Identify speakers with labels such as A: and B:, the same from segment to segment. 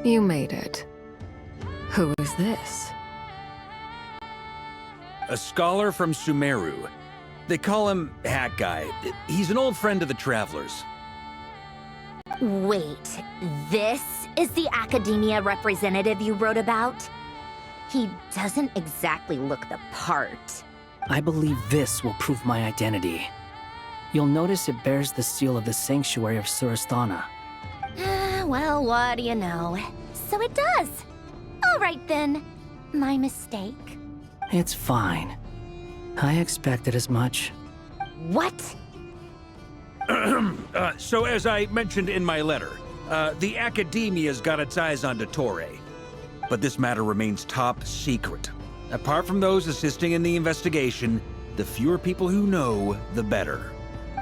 A: You made it. Who is this?
B: A scholar from Sumeru. They call him Hat Guy. He's an old friend of the Travelers.
C: Wait, this is the academia representative you wrote about? He doesn't exactly look the part.
D: I believe this will prove my identity. You'll notice it bears the seal of the Sanctuary of Surasthana.
C: Well, what do you know? So it does. All right then. My mistake.
D: It's fine. I expected as much.
C: What?
B: So as I mentioned in my letter, the Academia's got its eyes on Dottore. But this matter remains top secret. Apart from those assisting in the investigation, the fewer people who know, the better.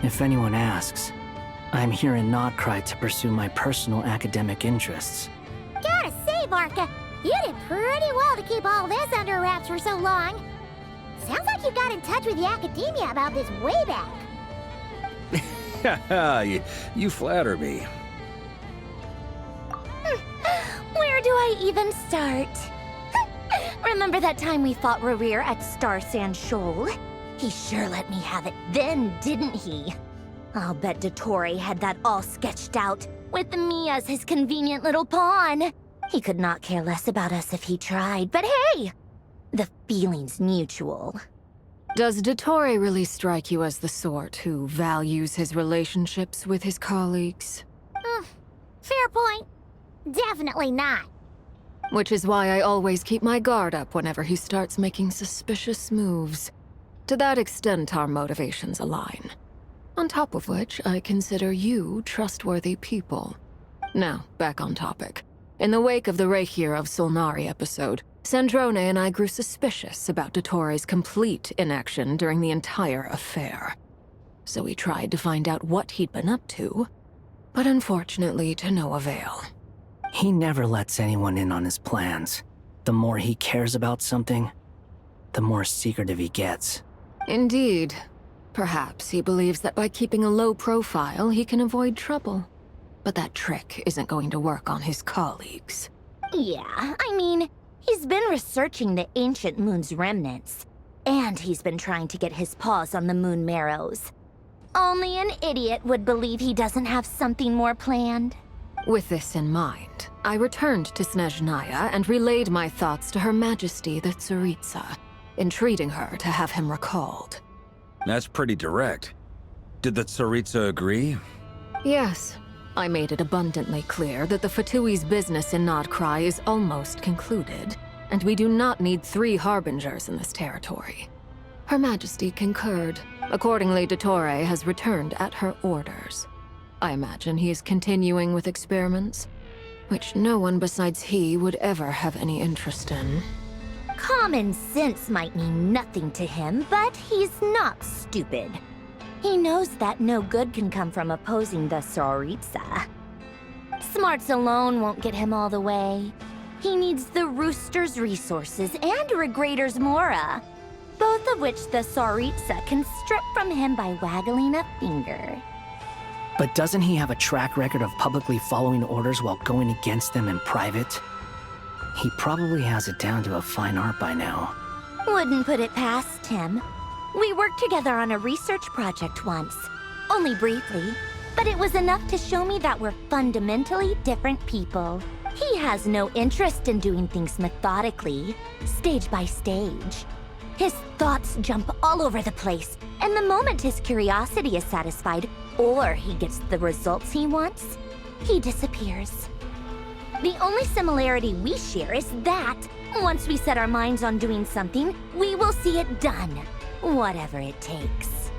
D: If anyone asks, I'm here in Notcry to pursue my personal academic interests.
E: Gotta say, Barca, you did pretty well to keep all this under wraps for so long. Sounds like you got in touch with the Academia about this way back.
B: you flatter me.
C: Where do I even start? Remember that time we fought Rerir at Star Sand Shoal? He sure let me have it then, didn't he? I'll bet Dottore had that all sketched out, with me as his convenient little pawn. He could not care less about us if he tried, but hey! The feeling's mutual.
A: Does Dottore really strike you as the sort who values his relationships with his colleagues?
E: Fair point. Definitely not.
A: Which is why I always keep my guard up whenever he starts making suspicious moves. To that extent, our motivations align. On top of which, I consider you trustworthy people. Now, back on topic. In the wake of the Reikir of Solnari episode, Sandrone and I grew suspicious about Dottore's complete inaction during the entire affair. So we tried to find out what he'd been up to, but unfortunately to no avail.
D: He never lets anyone in on his plans. The more he cares about something, the more secretive he gets.
A: Indeed. Perhaps he believes that by keeping a low profile, he can avoid trouble. But that trick isn't going to work on his colleagues.
C: Yeah, I mean, he's been researching the ancient moon's remnants. And he's been trying to get his paws on the moon marrows. Only an idiot would believe he doesn't have something more planned.
A: With this in mind, I returned to Snezhnaya and relayed my thoughts to Her Majesty the Tsaritsa, entreating her to have him recalled.
B: That's pretty direct. Did the Tsaritsa agree?
A: Yes. I made it abundantly clear that the Fatui's business in Notcry is almost concluded, and we do not need 3 Harbingers in this territory. Her Majesty concurred. Accordingly, Dottore has returned at her orders. I imagine he is continuing with experiments, which no one besides he would ever have any interest in.
C: Common sense might mean nothing to him, but he's not stupid. He knows that no good can come from opposing the Tsaritsa. Smarts alone won't get him all the way. He needs the Rooster's resources and Regrator's Mora, both of which the Tsaritsa can strip from him by waggling a finger.
D: But doesn't he have a track record of publicly following orders while going against them in private? He probably has it down to a fine art by now.
C: Wouldn't put it past him. We worked together on a research project once. Only briefly, but it was enough to show me that we're fundamentally different people. He has no interest in doing things methodically, stage by stage. His thoughts jump all over the place, and the moment his curiosity is satisfied, or he gets the results he wants, he disappears. The only similarity we share is that, once we set our minds on doing something, we will see it done, whatever it takes.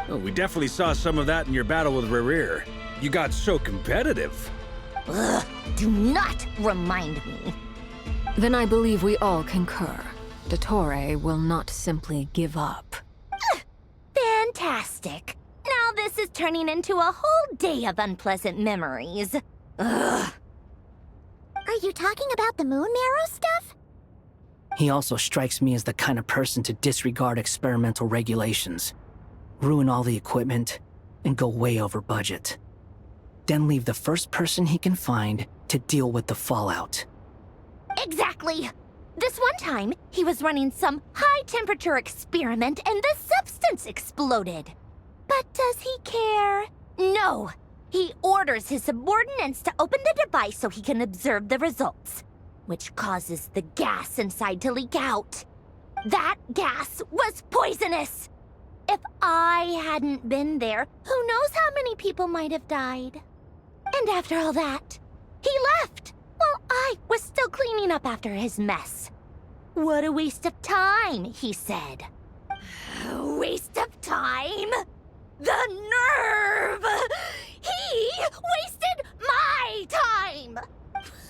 B: Oh, we definitely saw some of that in your battle with Rerir. You got so competitive.
C: Ugh, do not remind me.
A: Then I believe we all concur. Dottore will not simply give up.
C: Fantastic. Now this is turning into a whole day of unpleasant memories. Ugh.
E: Are you talking about the moon marrow stuff?
D: He also strikes me as the kind of person to disregard experimental regulations, ruin all the equipment, and go way over budget. Then leave the first person he can find to deal with the fallout.
C: Exactly! This one time, he was running some high-temperature experiment and the substance exploded. But does he care? No! He orders his subordinates to open the device so he can observe the results, which causes the gas inside to leak out. That gas was poisonous! If I hadn't been there, who knows how many people might have died? And after all that, he left while I was still cleaning up after his mess. What a waste of time, he said. A waste of time? The nerve! He wasted my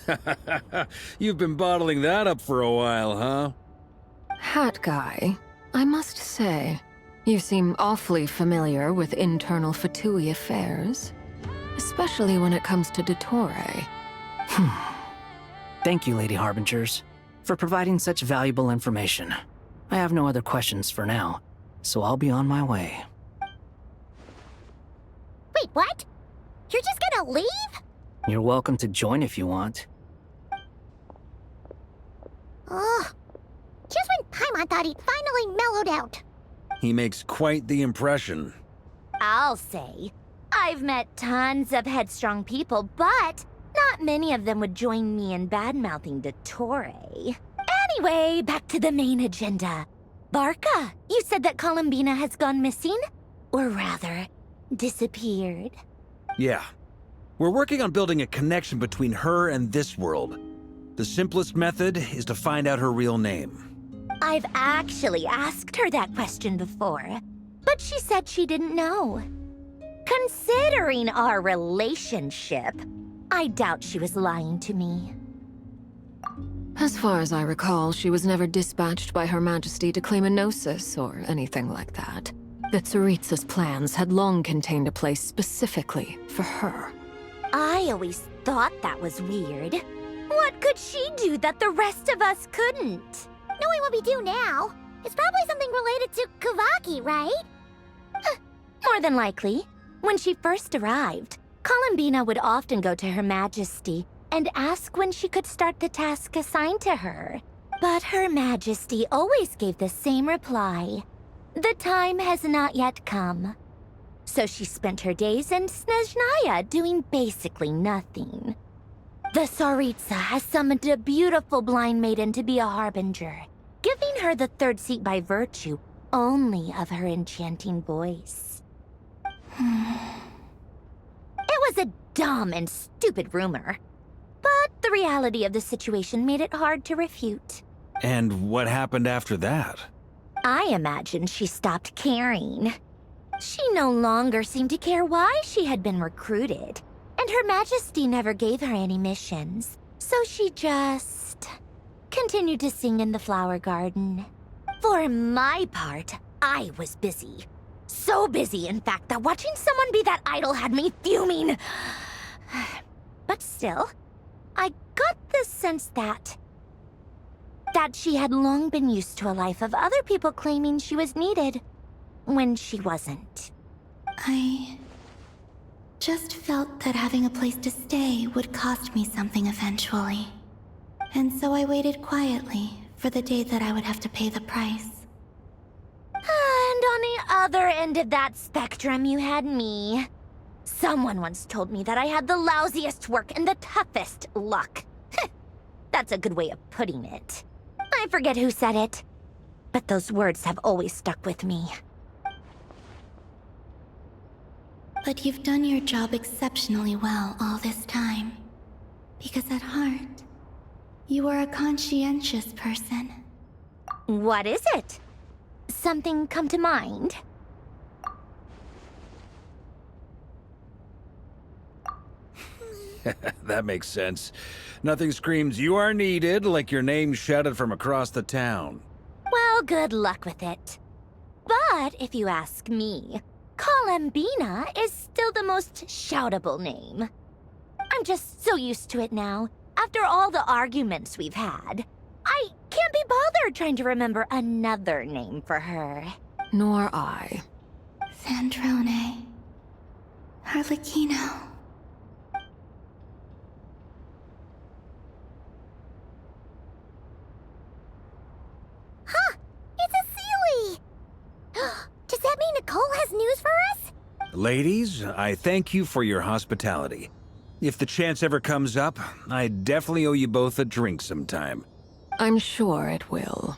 C: time!
B: You've been bottling that up for a while, huh?
A: Hat guy, I must say, you seem awfully familiar with internal Fatui affairs. Especially when it comes to Dottore.
D: Thank you, Lady Harbingers, for providing such valuable information. I have no other questions for now, so I'll be on my way.
E: Wait, what? You're just gonna leave?
D: You're welcome to join if you want.
E: Ugh. Just when Paimon thought he'd finally mellowed out.
B: He makes quite the impression.
C: I'll say, I've met tons of headstrong people, but not many of them would join me in bad-mouthing Dottore. Anyway, back to the main agenda. Barca, you said that Columbina has gone missing? Or rather, disappeared.
B: Yeah. We're working on building a connection between her and this world. The simplest method is to find out her real name.
C: I've actually asked her that question before, but she said she didn't know. Considering our relationship, I doubt she was lying to me.
A: As far as I recall, she was never dispatched by Her Majesty to claim a gnosis or anything like that. The Tsaritsa's plans had long contained a place specifically for her.
C: I always thought that was weird. What could she do that the rest of us couldn't?
E: Knowing what we do now, it's probably something related to Kavaki, right?
C: More than likely. When she first arrived, Columbina would often go to Her Majesty and ask when she could start the task assigned to her. But Her Majesty always gave the same reply. The time has not yet come. So she spent her days in Snezhnaya doing basically nothing. The Tsaritsa has summoned a beautiful blind maiden to be a harbinger, giving her the third seat by virtue only of her enchanting voice. It was a dumb and stupid rumor, but the reality of the situation made it hard to refute.
B: And what happened after that?
C: I imagine she stopped caring. She no longer seemed to care why she had been recruited, and Her Majesty never gave her any missions, so she just continued to sing in the flower garden. For my part, I was busy. So busy, in fact, that watching someone be that idol had me fuming. But still, I got the sense that she had long been used to a life of other people claiming she was needed when she wasn't.
F: I just felt that having a place to stay would cost me something eventually. And so I waited quietly for the day that I would have to pay the price.
C: And on the other end of that spectrum, you had me. Someone once told me that I had the lousiest work and the toughest luck. That's a good way of putting it. I forget who said it, but those words have always stuck with me.
F: But you've done your job exceptionally well all this time. Because at heart, you are a conscientious person.
C: What is it? Something come to mind?
B: That makes sense. Nothing screams you are needed like your name shouted from across the town.
C: Well, good luck with it. But if you ask me, Columbina is still the most shoutable name. I'm just so used to it now. After all the arguments we've had, I can't be bothered trying to remember another name for her.
A: Nor I.
F: Sandrone. Harlequino.
E: Cole has news for us?
B: Ladies, I thank you for your hospitality. If the chance ever comes up, I definitely owe you both a drink sometime.
A: I'm sure it will.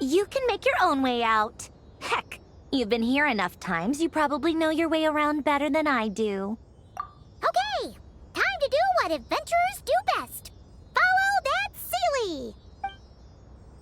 C: You can make your own way out. Heck, you've been here enough times, you probably know your way around better than I do.
E: Okay, time to do what adventurers do best. Follow that Sealy!